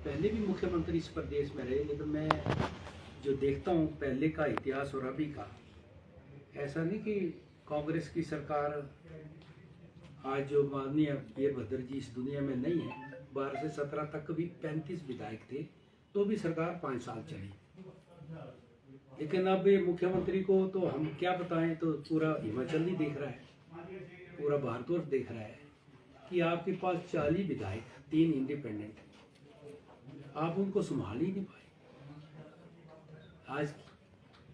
पहले भी मुख्यमंत्री इस प्रदेश में रहे, लेकिन मैं जो देखता हूँ पहले का इतिहास और अभी का, ऐसा नहीं कि कांग्रेस की सरकार आज जो माननीय वीरभद्र जी इस दुनिया में नहीं है, 12 से 17 तक भी 35 विधायक थे, तो भी सरकार 5 साल चली। लेकिन अब ये मुख्यमंत्री को तो हम क्या बताएं, तो पूरा हिमाचल नहीं देख रहा है, पूरा भारतवर्ष देख रहा है कि आपके पास 40 विधायक, 3 इंडिपेंडेंट, आप उनको संभाल ही नहीं पाए। आज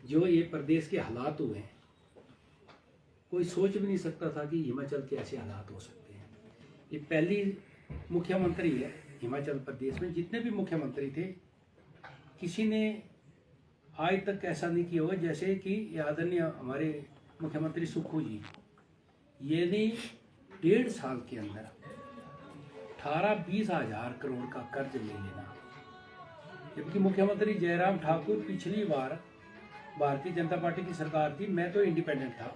जो ये प्रदेश के हालात हुए हैं, कोई सोच भी नहीं सकता था कि हिमाचल के ऐसे हालात हो सकते हैं। ये पहली मुख्यमंत्री है हिमाचल प्रदेश में, जितने भी मुख्यमंत्री थे किसी ने आज तक ऐसा नहीं किया होगा जैसे कि आदरणीय हमारे मुख्यमंत्री सुक्खू जी, ये नहीं 1.5 साल के अंदर 18-20 हज़ार करोड़ का कर्ज ले लेना। जबकि मुख्यमंत्री जयराम ठाकुर पिछली बार भारतीय जनता पार्टी की सरकार थी, मैं तो इंडिपेंडेंट था,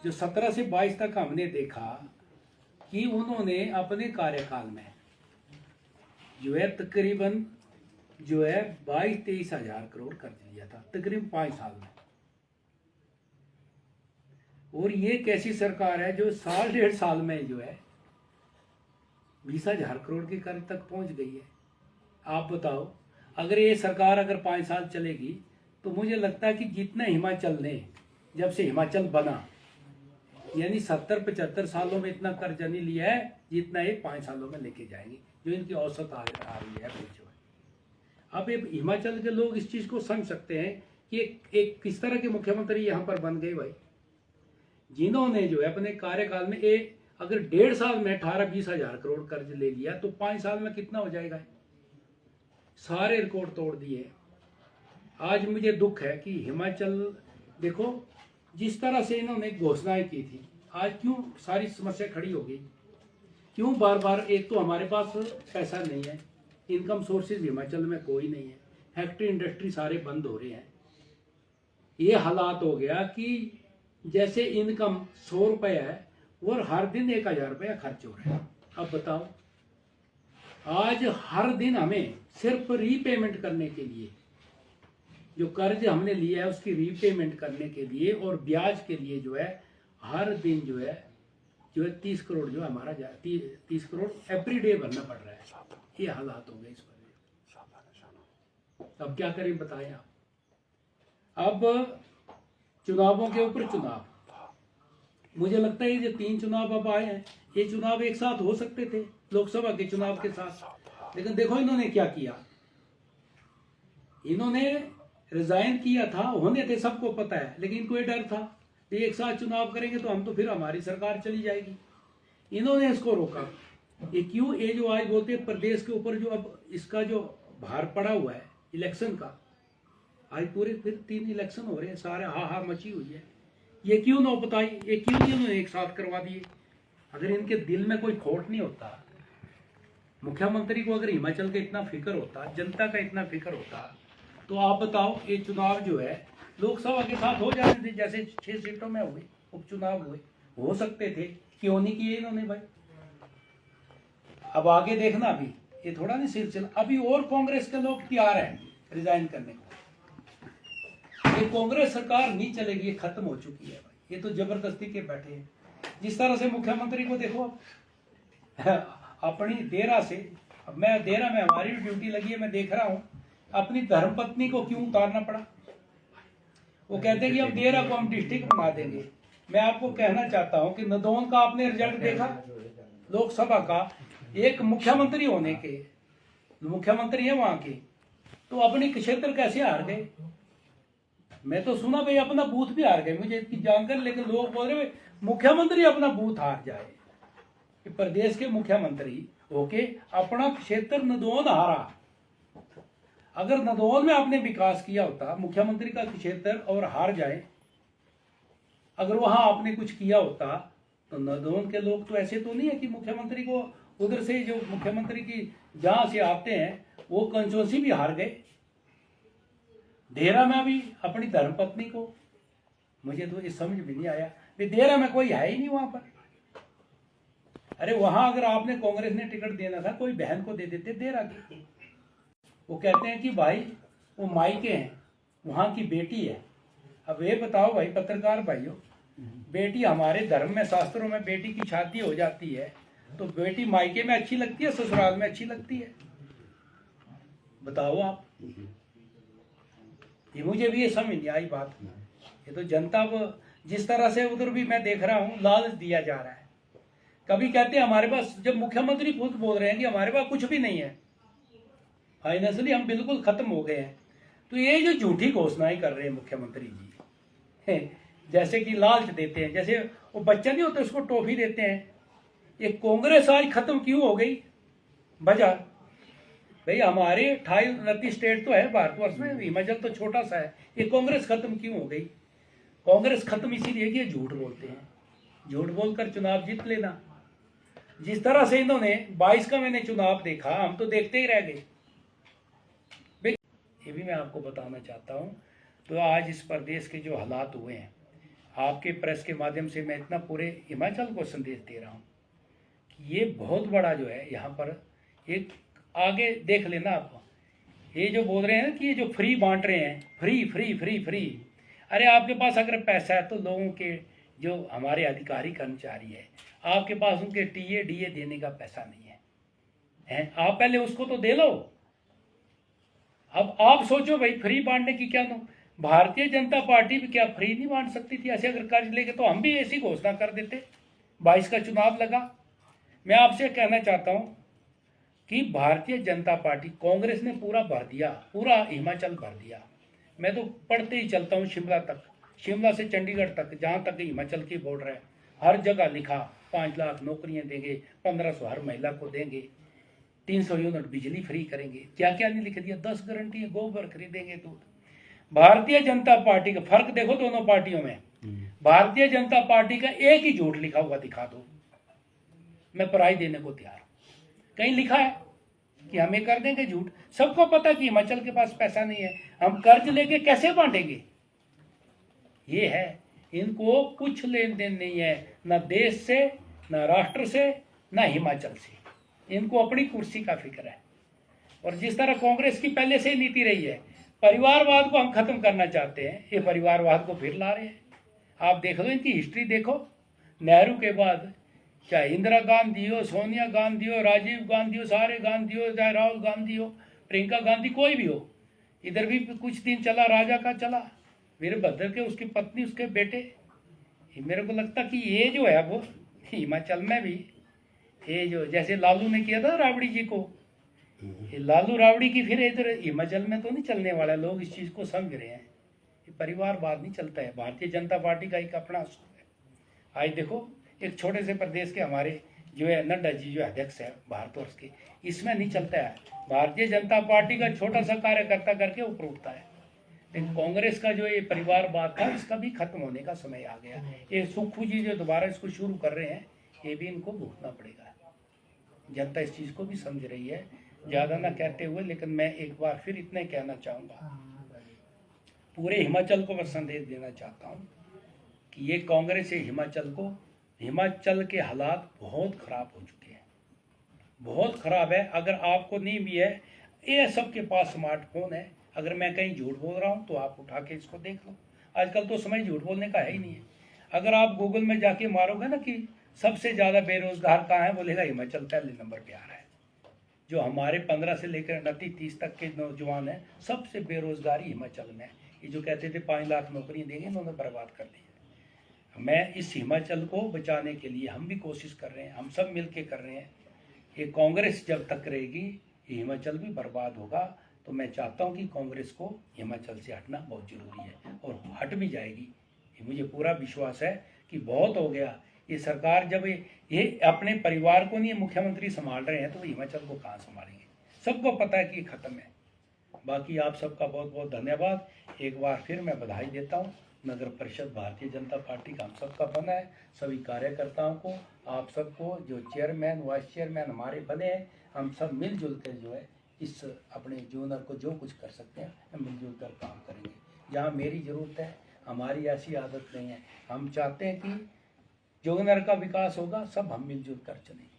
जो 17 से 22 तक हमने देखा कि उन्होंने अपने कार्यकाल में जो है तकरीबन जो है 22-23 हज़ार करोड़ कर्ज लिया था, तकरीबन 5 साल में। और ये कैसी सरकार है जो 1.5 साल में जो है 20 हज़ार करोड़ के कर्ज तक पहुंच गई है। आप बताओ, अगर ये सरकार अगर 5 साल चलेगी तो मुझे लगता है कि जितना हिमाचल ने जब से हिमाचल बना, यानी 70-75 सालों में इतना कर्जा नहीं लिया है जितना ये 5 सालों में लेके जाएंगे, जो इनकी औसत आ रही है। अब ये हिमाचल के लोग इस चीज को समझ सकते हैं कि एक किस तरह के मुख्यमंत्री यहाँ पर बन गए भाई, जिन्होंने जो है अपने कार्यकाल में अगर 1.5 साल में 18-20 हज़ार करोड़ कर्ज ले लिया तो 5 साल में कितना हो जाएगा। सारे रिकॉर्ड तोड़ दिए। आज मुझे दुख है कि हिमाचल, देखो जिस तरह से इन्होंने घोषणाएं की थी, आज क्यों सारी समस्या खड़ी हो गई, क्यों बार बार। एक तो हमारे पास पैसा नहीं है, इनकम सोर्सेज हिमाचल में कोई नहीं है, फैक्ट्री इंडस्ट्री सारे बंद हो रहे हैं। ये हालात हो गया कि जैसे इनकम 100 रुपये है और हर दिन 1,000 रुपया खर्च हो रहा है। अब बताओ, आज हर दिन हमें सिर्फ रीपेमेंट करने के लिए, जो कर्ज हमने लिया है उसकी रीपेमेंट करने के लिए और ब्याज के लिए जो है हर दिन जो है 30 करोड़ जो हमारा 30 करोड़ एवरी डे भरना पड़ रहा है। ये हालात हो गए इस पर। अब क्या करें बताएं आप। अब चुनावों के ऊपर चुनाव, मुझे लगता है ये जो 3 चुनाव अब आए हैं, ये चुनाव एक साथ हो सकते थे लोकसभा के चुनाव के साथ, लेकिन देखो इन्होंने क्या किया। इन्होंने रिजाइन किया था, होने थे, सबको पता है, लेकिन इनको ये डर था कि एक साथ चुनाव करेंगे तो हम तो फिर हमारी सरकार चली जाएगी। इन्होंने इसको रोका। ये क्यों, ये जो आज बोलते हैं प्रदेश के ऊपर जो अब इसका जो भार पड़ा हुआ है इलेक्शन का, आज पूरे फिर 3 इलेक्शन हो रहे हैं, सारे हा मची हुई है। ये क्यों ना बताई, ये क्यों इन्होंने एक साथ करवा दिए। अगर इनके दिल में कोई खोट नहीं होता, मुख्यमंत्री को अगर हिमाचल का इतना फिक्र होता, जनता का इतना फिक्र होता, तो आप बताओ ये चुनाव जो है लोकसभा के साथ हो जाते थे, जैसे 6 सीटों में हुए उपचुनाव हुए, हो सकते थे। क्यों नहीं किए इन्होंने भाई। अब आगे देखना, अभी ये थोड़ा नहीं सिलसिला, अभी और कांग्रेस के लोग तैयार हैं रिजाइन करने को। ये कांग्रेस सरकार नहीं चलेगी, ये खत्म हो चुकी है भाई। ये तो जबरदस्ती के बैठे हैं। जिस तरह से मुख्यमंत्री को देखो अपनी देरा से, अब मैं देरा में हमारी भी ड्यूटी लगी है, मैं देख रहा हूँ अपनी धर्मपत्नी को क्यों उतारना पड़ा। वो कहते हैं कि अब देरा को हम डिस्ट्रिक्ट बना देंगे। मैं आपको कहना चाहता हूं कि नदौन का आपने रिजल्ट देखा लोकसभा का, एक मुख्यमंत्री होने के, मुख्यमंत्री है वहां के, तो अपने क्षेत्र कैसे हार गए। मैं तो सुना भाई अपना बूथ भी हार गए, मुझे इतनी जानकारी, लेकिन लोग बोल रहे मुख्यमंत्री अपना बूथ हार जाए। कि प्रदेश के मुख्यमंत्री होके अपना क्षेत्र नदौन हारा। अगर नदौन में आपने विकास किया होता, मुख्यमंत्री का क्षेत्र, और हार जाए, अगर वहां आपने कुछ किया होता, तो नदौन के लोग तो ऐसे तो नहीं है कि मुख्यमंत्री को उधर से, जो मुख्यमंत्री की जहां से आते हैं वो कंस्टिट्यूंसी भी हार गए। देरा में भी अपनी धर्मपत्नी को, मुझे तो ये समझ भी नहीं आया, देरा में कोई है ही नहीं वहां पर। अरे वहां अगर आपने कांग्रेस ने टिकट देना था कोई बहन को दे देते देर आगे। वो कहते हैं कि भाई वो मायके हैं, वहां की बेटी है। अब ये बताओ भाई पत्रकार भाइयों, बेटी हमारे धर्म में शास्त्रों में बेटी की शादी हो जाती है तो बेटी मायके में अच्छी लगती है ससुराल में अच्छी लगती है? बताओ आप। ये मुझे भी ये समझ नहीं आई बात। ये तो जनता को जिस तरह से उधर भी मैं देख रहा हूँ लालच दिया जा रहा है। कभी कहते हैं हमारे पास, जब मुख्यमंत्री खुद बोल रहे हैं कि हमारे पास कुछ भी नहीं है, फाइनेंशियली हम बिल्कुल खत्म हो गए हैं, तो ये जो झूठी घोषणाएं कर रहे हैं मुख्यमंत्री जी, जैसे कि लालच देते हैं, जैसे वो बच्चा नहीं होता उसको टॉफी देते हैं। ये कांग्रेस आज खत्म क्यों हो गई? वजह भाई हमारे 28 स्टेट तो है भारतवर्ष में, हिमाचल तो छोटा सा है। ये कांग्रेस खत्म क्यों हो गई? कांग्रेस खत्म इसीलिए कि ये झूठ बोलते हैं, झूठ बोलकर चुनाव जीत लेना। जिस तरह से इन्होंने 22 का मैंने चुनाव देखा, हम तो देखते ही रह गए। ये भी मैं आपको बताना चाहता हूँ। तो आज इस प्रदेश के जो हालात हुए हैं, आपके प्रेस के माध्यम से मैं इतना पूरे हिमाचल को संदेश दे रहा हूँ कि ये बहुत बड़ा जो है यहाँ पर एक आगे देख लेना आप। ये जो बोल रहे हैं ना कि ये जो फ्री बांट रहे हैं, फ्री फ्री फ्री फ्री, अरे आपके पास अगर पैसा है तो लोगों के जो हमारे अधिकारी कर्मचारी है, आपके पास उनके टीए डीए देने का पैसा नहीं है, आप पहले उसको तो दे लो। अब आप सोचो भाई फ्री बांटने की क्या, भारतीय जनता पार्टी भी क्या फ्री नहीं बांट सकती थी? ऐसे अगर कर्ज लेके तो हम भी ऐसी घोषणा कर देते। 22 का चुनाव लगा। मैं आपसे कहना चाहता हूं कि भारतीय जनता पार्टी, कांग्रेस ने पूरा भर दिया, पूरा हिमाचल भर दिया। मैं तो पढ़ते ही चलता हूं शिमला तक, शिमला से चंडीगढ़ तक, जहां तक हिमाचल की बॉर्डर है, हर जगह लिखा 5 लाख नौकरियां देंगे, 1500 हर महिला को देंगे, 300 यूनिट बिजली फ्री करेंगे। क्या क्या नहीं लिख दिया? 10 गारंटी है, गोबर खरीदेंगे दूध। भारतीय जनता पार्टी का फर्क देखो दोनों पार्टियों में। भारतीय जनता पार्टी का एक ही झूठ लिखा हुआ दिखा दो, मैं पराई देने को तैयार हूं। कहीं लिखा है कि हम ये कर देंगे? झूठ। सबको पता कि हिमाचल के पास पैसा नहीं है, हम कर्ज लेके कैसे बांटेंगे? ये है, इनको कुछ लेन देन नहीं है, ना देश से, ना राष्ट्र से, ना हिमाचल से। इनको अपनी कुर्सी का फिक्र है। और जिस तरह कांग्रेस की पहले से नीति रही है, परिवारवाद को हम खत्म करना चाहते हैं, ये परिवारवाद को फिर ला रहे हैं। आप देख लो, इनकी हिस्ट्री देखो। नेहरू के बाद चाहे इंदिरा गांधी हो, सोनिया गांधी हो, राजीव गांधी हो, सारे गांधी हो, चाहे राहुल गांधी हो, प्रियंका गांधी, कोई भी हो, इधर भी कुछ दिन चला, राजा का चला, वीरभद्र के, उसकी पत्नी, उसके बेटे। मेरे को लगता कि ये जो है वो हिमाचल में भी, ये जो जैसे लालू ने किया था राबड़ी जी को, ये लालू राबड़ी की फिर इधर हिमाचल में तो नहीं चलने वाला। लोग इस चीज को समझ रहे हैं, ये परिवारवाद नहीं चलता है। भारतीय जनता पार्टी का एक अपना असूल है। आज देखो, एक छोटे से प्रदेश के हमारे जो है नड्डा जी जो अध्यक्ष है भारतवर्ष के, इसमें नहीं चलता है। भारतीय जनता पार्टी का छोटा सा कार्यकर्ता करके ऊपर उठता है। लेकिन कांग्रेस का जो ये परिवारवाद था, इसका भी खत्म होने का समय आ गया। ये सुक्खू जी जो दोबारा इसको शुरू कर रहे हैं, ये भी इनको भुगतना पड़ेगा। जनता इस चीज को भी समझ रही है। ज्यादा ना कहते हुए, लेकिन मैं एक बार फिर इतना ही कहना चाहूंगा, पूरे हिमाचल को मैं संदेश देना चाहता हूं कि ये कांग्रेस से हिमाचल के हालात बहुत खराब हो चुके हैं, बहुत खराब है। अगर आपको नहीं भी है, ये सबके पास स्मार्टफोन है, अगर मैं कहीं झूठ बोल रहा हूं तो आप उठा के इसको देख लो। आजकल तो समय झूठ बोलने का है ही नहीं है। अगर आप गूगल में जाके मारोगे ना कि सबसे ज्यादा बेरोजगार कहाँ है, बोलेगा हिमाचल पहले नंबर पे आ रहा है। जो हमारे 15 से लेकर 29-30 तक के नौजवान हैं, सबसे बेरोजगारी हिमाचल में है। ये जो कहते थे 5 लाख नौकरी देंगे, इन्होंने बर्बाद कर दी है। मैं इस हिमाचल को बचाने के लिए हम भी कोशिश कर रहे हैं, हम सब मिल के कर रहे हैं। ये कांग्रेस जब तक रहेगी, ये हिमाचल भी बर्बाद होगा। तो मैं चाहता हूँ कि कांग्रेस को हिमाचल से हटना बहुत जरूरी है, और हट भी जाएगी। ये मुझे पूरा विश्वास है कि बहुत हो गया। ये सरकार जब ये अपने परिवार को नहीं मुख्यमंत्री संभाल रहे हैं, तो हिमाचल को कहाँ संभालेंगे? सबको पता है कि ये खत्म है। बाकी आप सबका बहुत बहुत धन्यवाद। एक बार फिर मैं बधाई देता हूँ। नगर परिषद भारतीय जनता पार्टी का हम सबका बना है। सभी कार्यकर्ताओं को, आप सबको, जो चेयरमैन वाइस चेयरमैन हमारे बने हैं, हम सब मिलजुल कर जो है इस अपने जोनर को जो कुछ कर सकते हैं, हम मिलजुल कर काम करेंगे। जहाँ मेरी ज़रूरत है, हमारी ऐसी आदत नहीं है। हम चाहते हैं कि जोनर का विकास होगा, सब हम मिलजुल कर चलेंगे।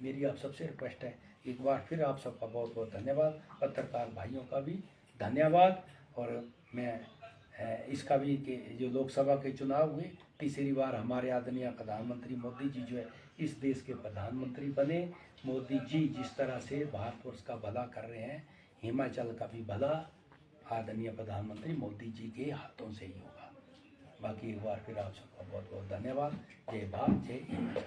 मेरी आप सबसे रिक्वेस्ट है, एक बार फिर आप सबका बहुत बहुत धन्यवाद, पत्रकार भाइयों का भी धन्यवाद। और मैं इसका भी कि जो लोकसभा के चुनाव हुए, तीसरी बार हमारे आदरणीय प्रधानमंत्री मोदी जी जो है इस देश के प्रधानमंत्री बने। मोदी जी जिस तरह से भारतवर्ष का भला कर रहे हैं, हिमाचल का भी भला आदरणीय प्रधानमंत्री मोदी जी के हाथों से ही होगा। बाकी एक बार फिर आप सबका बहुत बहुत धन्यवाद। जय भारत, जय हिंद।